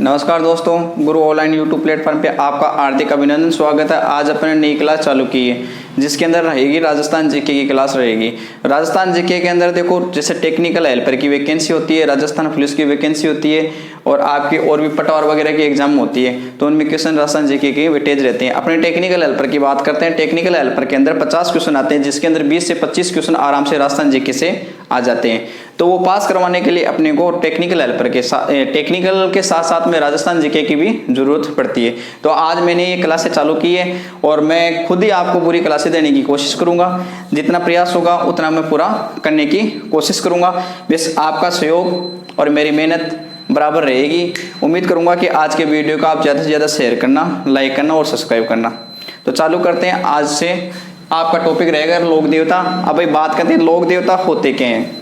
नमस्कार दोस्तों, गुरु online YouTube platform पे आपका हार्दिक अभिनंदन, स्वागत है। आज अपने नई क्लास चालू की है जिसके अंदर रहेगी राजस्थान जीके की क्लास रहेगी। राजस्थान जीके के अंदर देखो, जैसे टेक्निकल हेल्पर की वैकेंसी होती है, राजस्थान पुलिस की वैकेंसी होती है और आपकी और भी पटवार वगैरह की एग्जाम होती है, तो उनमें क्वेश्चन राजस्थान जीके के वेटेज रहते हैं। अपने टेक्निकल हेल्पर की बात करते हैं। टेक्निकल हेल्पर के अंदर 50 क्वेश्चन आते हैं, जिसके अंदर 20 से 25 क्वेश्चन आराम से राजस्थान जीके से आ जाते हैं। तो वो पास करवाने के लिए अपने को टेक्निकल हेल्पर के साथ टेक्निकल के साथ साथ में राजस्थान जीके की भी जरूरत पड़ती है। तो आज मैंने ये क्लासें चालू की है और मैं खुद ही आपको पूरी क्लासें देने की कोशिश करूंगा। जितना प्रयास होगा उतना मैं पूरा करने की कोशिश करूंगा। बस आपका सहयोग और मेरी मेहनत बराबर रहेगी। उम्मीद करूंगा कि आज के वीडियो को आप ज़्यादा से ज़्यादा शेयर करना, लाइक करना और सब्सक्राइब करना। तो चालू करते हैं। आज से आपका टॉपिक रहेगा लोक देवता। अब भाई बात करते हैं लोक देवता होते क्या हैं।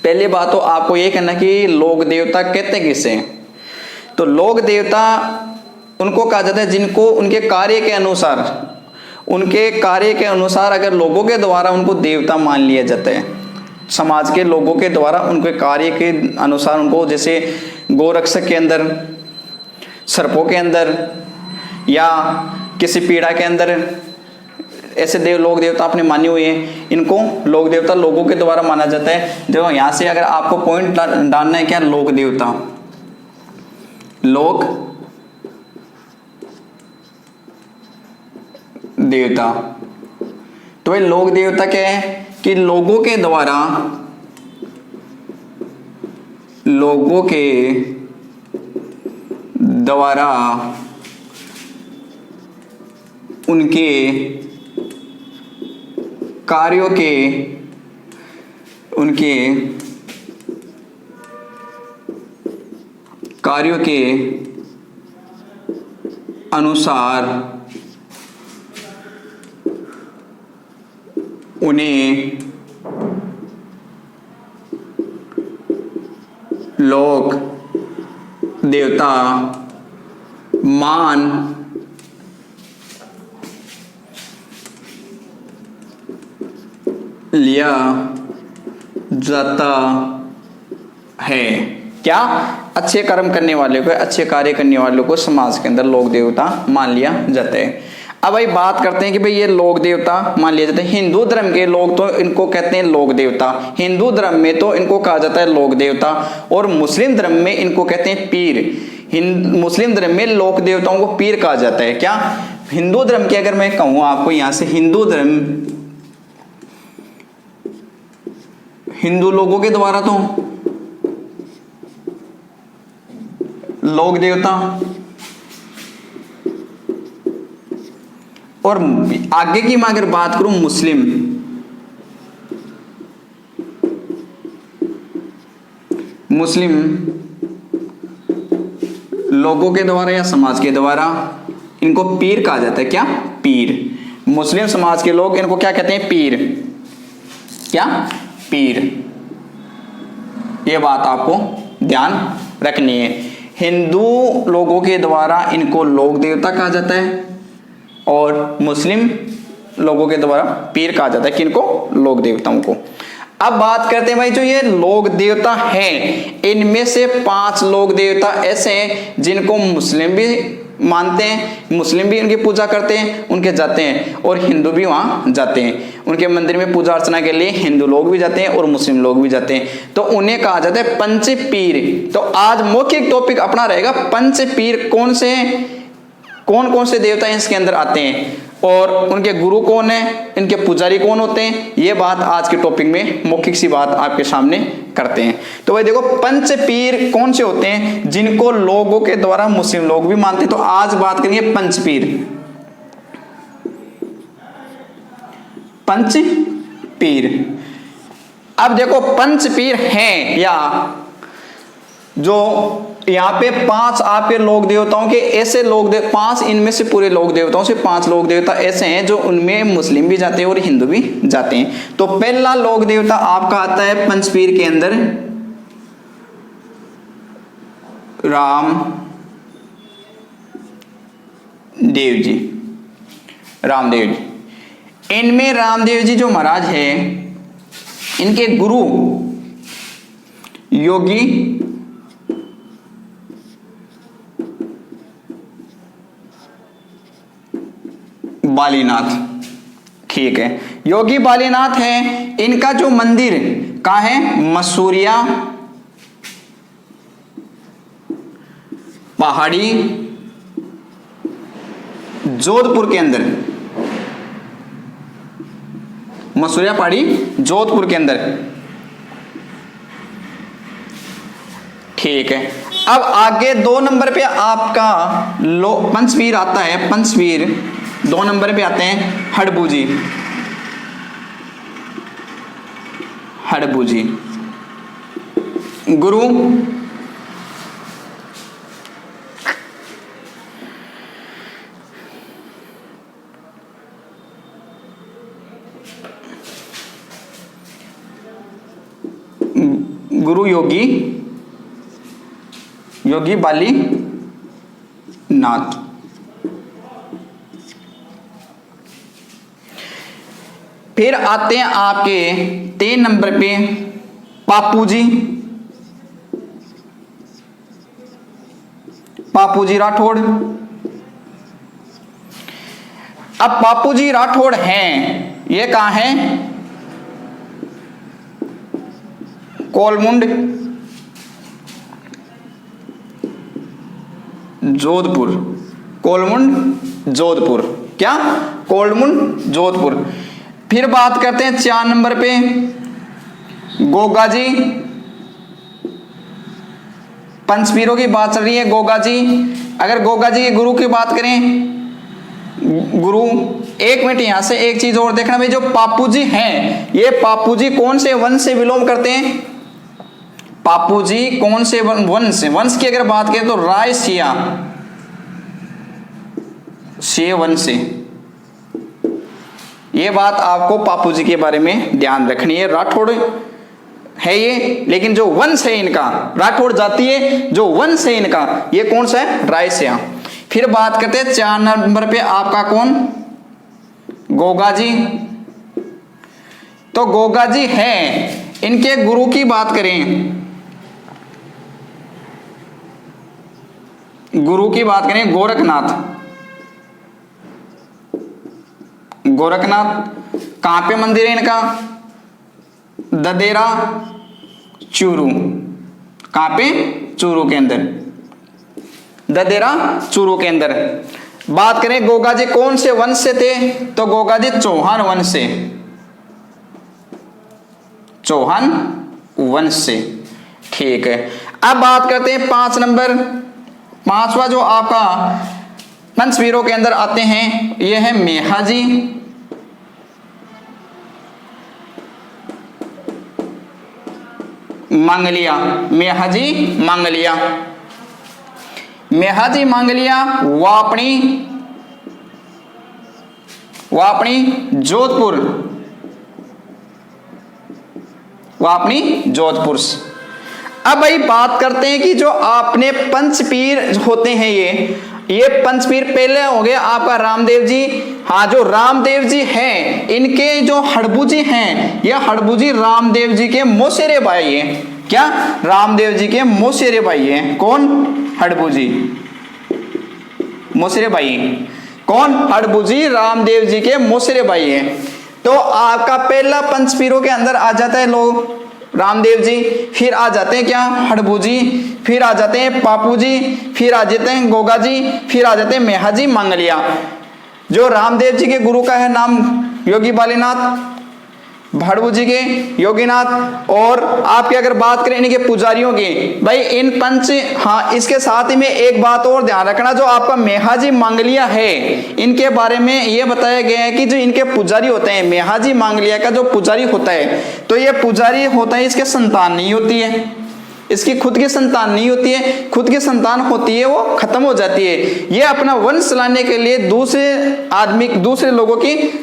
पहली बात तो आपको ये कहना कि लोक देवता कहते किसे हैं। तो लोक देवता उनको कहा जाता है जिनको उनके कार्य के अनुसार अगर लोगों के द्वारा उनको देवता मान लिया जाता है। समाज के लोगों के द्वारा उनके कार्य के अनुसार उनको, जैसे गोरक्षक के अंदर, सर्पों के अंदर या किसी पीड़ा के अंदर, ऐसे लोक देवता आपने माने हुए हैं। इनको लोक देवता लोगों के द्वारा माना जाता है। देखो यहाँ से अगर आपको पॉइंट डालना है क्या, लोक देवता, लोक देवता। तो ये लोक देवता क्या है कि लोगों के द्वारा उनके कार्यों के अनुसार उन्हें लोक देवता मान लिया जाता है। क्या? अच्छे कर्म करने वाले को, अच्छे कार्य करने वालों को समाज के अंदर लोक देवता मान लिया जाता है। अब भाई बात करते हैं कि भाई ये लोक देवता मान लिया जाता है। हिंदू धर्म के लोग तो इनको कहते हैं लोक देवता। हिंदू धर्म में तो इनको कहा जाता है लोक देवता और मुस्लिम धर्म में इनको कहते हैं पीर। मुस्लिम धर्म में लोक देवताओं को पीर कहा जाता है। क्या? हिंदू धर्म की अगर मैं कहूँ आपको यहाँ से, हिंदू लोगों के द्वारा तो लोक देवता, और आगे की मैं अगर बात करूं मुस्लिम लोगों के द्वारा या समाज के द्वारा इनको पीर कहा जाता है। क्या? पीर। मुस्लिम समाज के लोग इनको क्या कहते हैं? पीर। क्या? पीर। ये बात आपको ध्यान रखनी है। हिंदू लोगों के द्वारा इनको लोक देवता कहा जाता है और मुस्लिम लोगों के द्वारा पीर कहा जाता है। किनको? लोक देवताओं को। अब बात करते हैं भाई, जो ये लोक देवता हैं, इनमें से 5 लोक देवता ऐसे हैं जिनको मुस्लिम भी मानते हैं, मुस्लिम भी उनकी पूजा करते हैं, उनके जाते हैं, और हिंदू भी वहां जाते हैं। उनके मंदिर में पूजा अर्चना के लिए हिंदू लोग भी जाते हैं और मुस्लिम लोग भी जाते हैं। तो उन्हें कहा जाता है पंच पीर। तो आज मौखिक टॉपिक अपना रहेगा पंच पीर। कौन कौन से देवता इसके अंदर आते हैं और उनके गुरु कौन है, इनके पुजारी कौन होते हैं, ये बात आज के टॉपिक में मौखिक सी बात आपके सामने करते हैं। तो भाई देखो, पंच पीर कौन से होते हैं जिनको लोगों के द्वारा मुस्लिम लोग भी मानते हैं। तो आज बात करेंगे पंच पीर। पंच पीर। अब देखो, पंच पीर हैं या जो यहाँ पे 5 आपके लोक देवताओं के ऐसे 5 इनमें से पूरे लोक देवताओं से 5 लोक देवता ऐसे हैं जो उनमें मुस्लिम भी जाते हैं और हिंदू भी जाते हैं। तो पहला लोक देवता आपका आता है पंचपीर के अंदर रामदेव जी। इनमें रामदेव जी जो महाराज है, इनके गुरु योगी बालीनाथ। ठीक है, योगी बालीनाथ है, इनका जो मंदिर कहाँ है, मसूरिया पहाड़ी जोधपुर के अंदर, मसूरिया पहाड़ी जोधपुर के अंदर। ठीक है, अब आगे 2 नंबर पे आपका पंचवीर आता है, पंचवीर 2 नंबर पे आते हैं हड़बूजी, हड़बूजी गुरु गुरु योगी बाली नाथ। फिर आते हैं आपके 3 नंबर पे पापूजी, पापूजी राठौड़। अब पापूजी राठौड़ हैं, ये कहां है, कोलमुंड जोधपुर, कोलमुंड जोधपुर, क्या, कोलमुंड जोधपुर। फिर बात करते हैं 4 नंबर पे गोगा जी, पंचपीरों की बात चल रही है, गोगा जी। अगर गोगा जी के गुरु की बात करें, गुरु, 1 मिनट यहां से एक चीज और देखना भाई, जो पापूजी हैं, ये पापूजी कौन से वंश से बिलोंग करते हैं, पापूजी कौन से वंश की अगर बात करें तो रायसिया वंश से। ये बात आपको पापूजी के बारे में ध्यान रखनी है। राठौड़ है ये, लेकिन जो वंश है इनका, राठौड़ जाति है, जो वंश है इनका, ये कौन सा है, रायसिया। फिर बात करते हैं 4 नंबर पे आपका कौन, गोगा जी। तो गोगा जी है, इनके गुरु की बात करें, गुरु की बात करें गोरखनाथ, गोरखनाथ। कहां पे मंदिर है इनका, ददेरा चूरू, कहां पे, चूरू के अंदर, ददेरा चूरू के अंदर। बात करें गोगा जी कौन से वंश से थे, तो गोगा जी चौहान वंश से, चौहान वंश से। ठीक है, अब बात करते हैं 5 नंबर, 5वां जो आपका पंचवीरों के अंदर आते हैं, यह है मेहाजी, मंगलिया, मेहाजी मंगलिया, मेहाजी मंगलिया वापणी, वापणी जोधपुर, वापणी जोधपुर। अब भाई बात करते हैं कि जो आपने पंचपीर होते हैं, ये पंचपीर पहले हो गए आपका रामदेव जी। हाँ, जो रामदेव जी हैं, इनके जो हड़बूजी हैं, ये हड़बूजी रामदेव जी के मौसेरे भाई हैं। क्या, रामदेव जी के मौसेरे भाई हैं। कौन, हड़बूजी, मौसेरे भाई। कौन, हड़बूजी रामदेव जी के मौसेरे भाई हैं। तो आपका पहला पंचपीरों के अंदर आ जाता है लोग रामदेव जी, फिर आ जाते हैं क्या, हड़बूजी, फिर आ जाते हैं पापूजी, फिर आ जाते हैं गोगा जी, फिर आ जाते हैं मेहाजी मंगलिया। जो रामदेव जी के गुरु का है नाम योगी बालीनाथ, हड़बूजी के योगीनाथ, और आपकी अगर बात करें इनके पुजारियों की, भाई इन पंच। हाँ, इसके साथ ही में एक बात और ध्यान रखना, जो आपका मेहाजी मंगलिया है, इनके बारे में ये बताया गया है कि जो इनके पुजारी होते हैं, मेहाजी मंगलिया का जो पुजारी होता है, तो ये पुजारी होता है, इसके संतान नहीं होती है, इसकी खुद की संतान नहीं होती है, खुद की संतान होती है वो खत्म हो जाती है। ये अपना वंश लाने के लिए दूसरे आदमी, दूसरे लोगों की,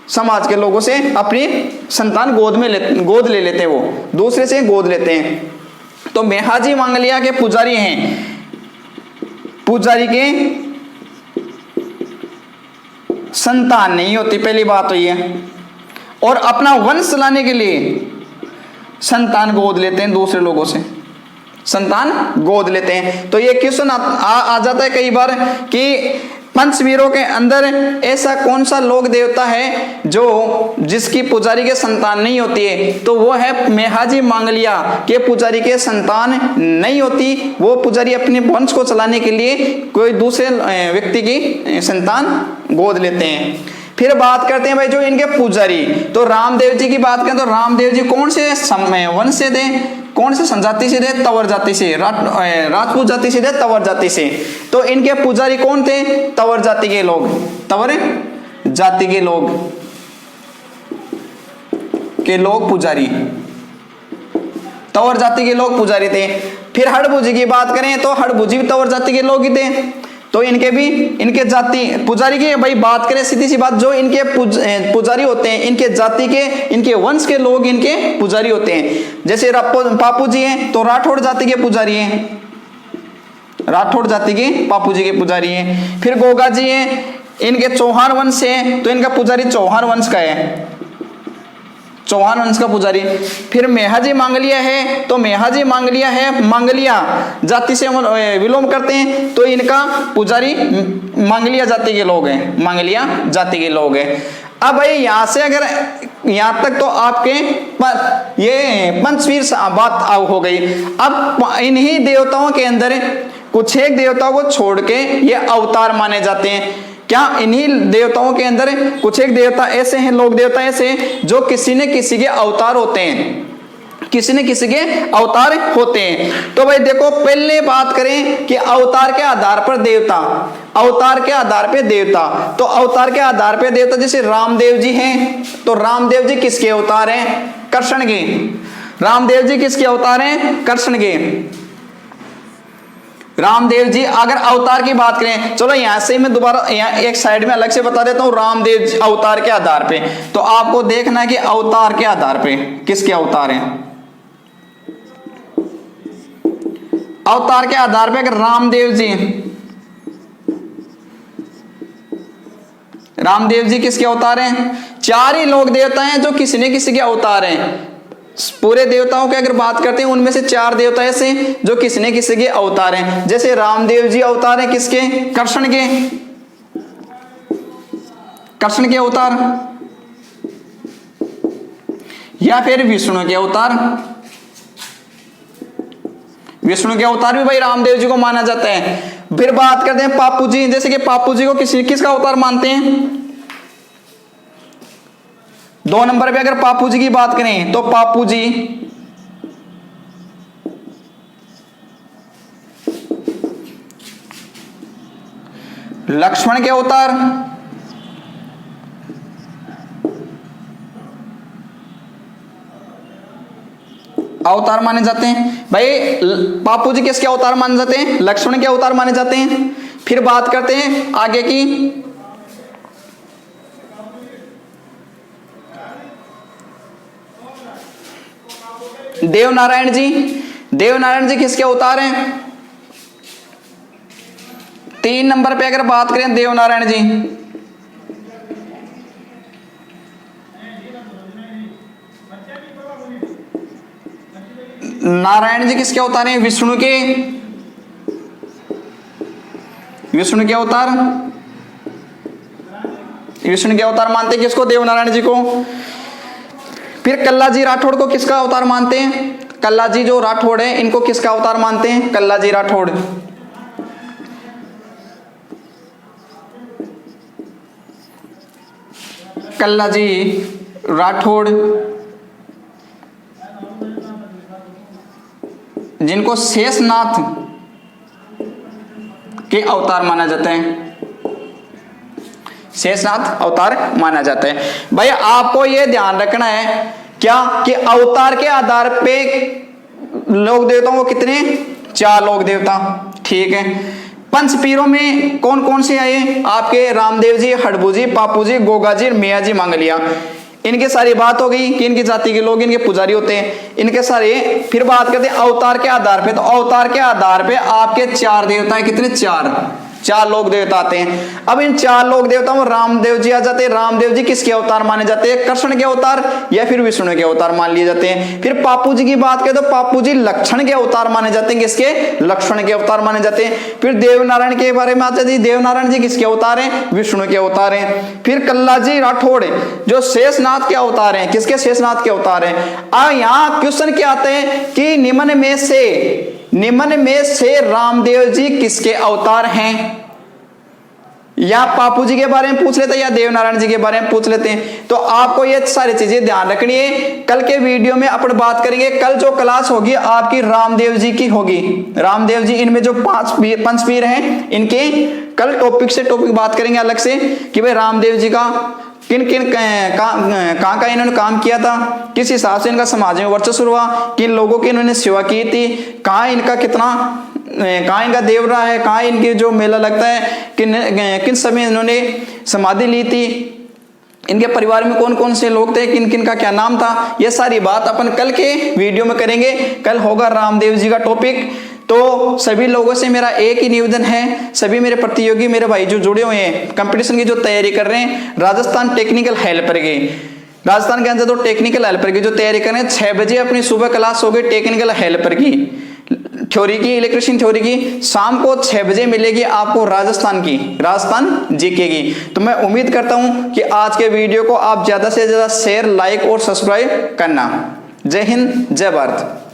समाज के लोगों से अपनी संतान गोद ले लेते हैं, वो दूसरे से गोद लेते हैं। तो मेहाजी मंगलिया के पुजारी हैं, पुजारी के संतान नहीं होती, पहली बात तो ये। और अपना वंश लाने के लिए संतान गोद लेते हैं, दूसरे लोगों से संतान गोद लेते हैं। तो ये क्वेश्चन आ जाता है कई बार कि पंचवीरों के अंदर ऐसा कौन सा लोक देवता है जो जिसकी पुजारी के संतान नहीं होती है? तो वो है मेहाजी मांगलिया के पुजारी के संतान नहीं होती। वो पुजारी अपने वंश को चलाने के लिए कोई दूसरे व्यक्ति की संतान गोद लेते हैं। फिर बात करते हैं भाई जो इनके पुजारी, तो रामदेव जी की बात करें तो रामदेव जी कौन से वंश से थे, कौन से संजाति से थे? तंवर जाति से, राजपूत जाति से थे, तंवर जाति से। तो इनके पुजारी कौन थे? तंवर जाति के लोग, तंवर जाति के लोग पुजारी, तंवर जाति के लोग पुजारी थे। फिर हड़बुजी की बात करें तो हड़बुजी भी तंवर जाति के लोग ही थे। तो इनके जाति पुजारी की भाई बात करें, सीधी सी बात, जो इनके पुजारी होते हैं इनके जाति के, इनके वंश के लोग इनके पुजारी होते हैं। जैसे पापू जी हैं तो राठौड़ जाति के पुजारी हैं, राठौड़ जाति के पापू जी के पुजारी हैं। फिर गोगा जी हैं, इनके चौहान वंश से हैं तो इनका पुजारी चौहान वंश का है, चौहान वंश का पुजारी। फिर मेहाजी मांगलिया है तो मेहाजी मांगलिया है मांगलिया जाति से विलोम करते हैं तो इनका पुजारी मांगलिया जाति के लोग हैं, मांगलिया जाति के लोग हैं। अब भाई यहां से अगर यहां तक तो आपके ये पंचवीर बात हो गई। अब इन्हीं देवताओं के अंदर कुछ एक देवताओं को छोड़ के ये अवतार माने जाते हैं। क्या इन्हीं देवताओं के अंदर कुछ एक देवता ऐसे हैं, लोक देवता ऐसे जो किसी न किसी के अवतार होते हैं, किसी न किसी के अवतार होते हैं। तो भाई देखो पहले बात करें कि अवतार के आधार पर देवता, अवतार के आधार पे देवता, तो अवतार के आधार पे देवता जैसे रामदेव जी हैं तो रामदेव जी किसके अवतार हैं? कृष्ण के। रामदेव जी किसके अवतार हैं? कृष्ण के। रामदेव जी अगर अवतार की बात करें, चलो यहां से मैं दोबारा यहाँ एक साइड में अलग से बता देता हूं रामदेव जी अवतार के आधार पे। तो आपको देखना है कि अवतार के आधार पे किसके अवतार हैं। अवतार के आधार पे अगर रामदेव जी किसके अवतार हैं? चार ही लोक देवता हैं जो किसी न किसी के अवतार हैं। पूरे देवताओं की अगर बात करते हैं उनमें से चार देवता ऐसे जो किसी न किसी के अवतार हैं। जैसे रामदेव जी अवतार हैं किसके? कृष्ण के, कृष्ण के अवतार, या फिर विष्णु के अवतार। विष्णु के अवतार भी भाई रामदेव जी को माना जाता है। फिर बात करते हैं पापू जी, जैसे कि पापू जी को किसका अवतार मानते हैं? 2 नंबर पे अगर पापू जी की बात करें तो पापू जी लक्ष्मण के अवतार, अवतार माने जाते हैं। भाई पापू जी किसके अवतार माने जाते हैं? लक्ष्मण के अवतार माने जाते हैं। फिर बात करते हैं आगे की, देवनारायण जी। देवनारायण जी किसके अवतार हैं? 3 नंबर पे अगर बात करें देवनारायण जी, नारायण जी किसके अवतार हैं? विष्णु के, विष्णु के अवतार, विष्णु के अवतार मानते हैं किसको? देवनारायण जी को। फिर कल्ला जी राठौड़ को किसका अवतार मानते हैं? कल्ला जी जो राठौड़ है इनको किसका अवतार मानते हैं? कल्ला जी राठौड़। कल्ला जी राठौड़ जिनको शेषनाथ के अवतार माना जाता है, शेषनाथ अवतार माना जाता है। भाई आपको यह ध्यान रखना है क्या कि अवतार के आधार पे लोक देवताओं को कितने? 4 लोक देवता, ठीक है। पंचपीरों में कौन कौन से आए? आपके रामदेव जी, हड़बू जी, पापू जी, गोगा जी, मियाँ जी, मांगलिया। इनके सारी बात हो गई कि इनकी जाति के लोग इनके पुजारी होते हैं, इनके सारे। फिर बात करते हैं अवतार के आधार पे, तो अवतार के आधार पे आपके 4 देवता है, कितने? 4। 4 लोक देवता आते हैं। अब इन 4 लोक देवताओं में रामदेव जी आ जाते हैं। रामदेव जी किसके अवतार माने जाते हैं? कृष्ण के अवतार या फिर विष्णु के अवतार मान लिए जाते हैं। फिर पापू जी की बात करें तो पापू जी लक्ष्मण के अवतार माने जाते हैं। किसके? लक्ष्मण के अवतार माने जाते हैं। फिर देवनारायण के बारे में आता है, देवनारायण जी किसके अवतार हैं? विष्णु के अवतार हैं। फिर कल्लाजी राठौड़ जो शेषनाथ के अवतार हैं। किसके? शेषनाथ के अवतार हैं। यहाँ क्वेश्चन क्या आते हैं कि निम्न में से रामदेव जी किसके अवतार हैं? या पापू जी के बारे में पूछ लेते हैं या देवनारायण जी के बारे में पूछ लेते हैं। तो आपको ये सारी चीजें ध्यान रखनी है। कल के वीडियो में अपन बात करेंगे। कल जो क्लास होगी आपकी रामदेव जी की होगी। रामदेव जी, इनमें जो 5 पंचवीर हैं, इनके कल टॉपिक से टॉपिक बात करेंगे अलग से कि भाई रामदेव जी का किन किन कहाँ इन्होंने काम किया था, किस हिसाब से इनका समाज में वर्चस्व हुआ, किन लोगों की इन्होंने सेवा की थी, कहाँ इनका देव रहा है, कहाँ इनके जो मेला लगता है, किन समय इन्होंने समाधि ली थी, इनके परिवार में कौन कौन से लोग थे, किन किन का क्या नाम था। ये सारी बात अपन कल के वीडियो में करेंगे। कल होगा रामदेव जी का टॉपिक। तो सभी लोगों से मेरा एक ही निवेदन है, सभी मेरे प्रतियोगी मेरे भाई जो जुड़े हुए हैं, कंपटीशन की जो तैयारी कर रहे हैं, राजस्थान टेक्निकल हेल्पर की, राजस्थान के अंदर तो टेक्निकल हेल्पर की जो तैयारी कर रहे हैं, 6 बजे अपनी सुबह क्लास होगी टेक्निकल हेल्पर की, थ्योरी की, इलेक्ट्रिशियन थ्योरी की। शाम को 6 बजे मिलेगी आपको राजस्थान जीके की। तो मैं उम्मीद करता हूं कि आज के वीडियो को आप ज्यादा से ज्यादा शेयर, लाइक और सब्सक्राइब करना। जय हिंद, जय भारत।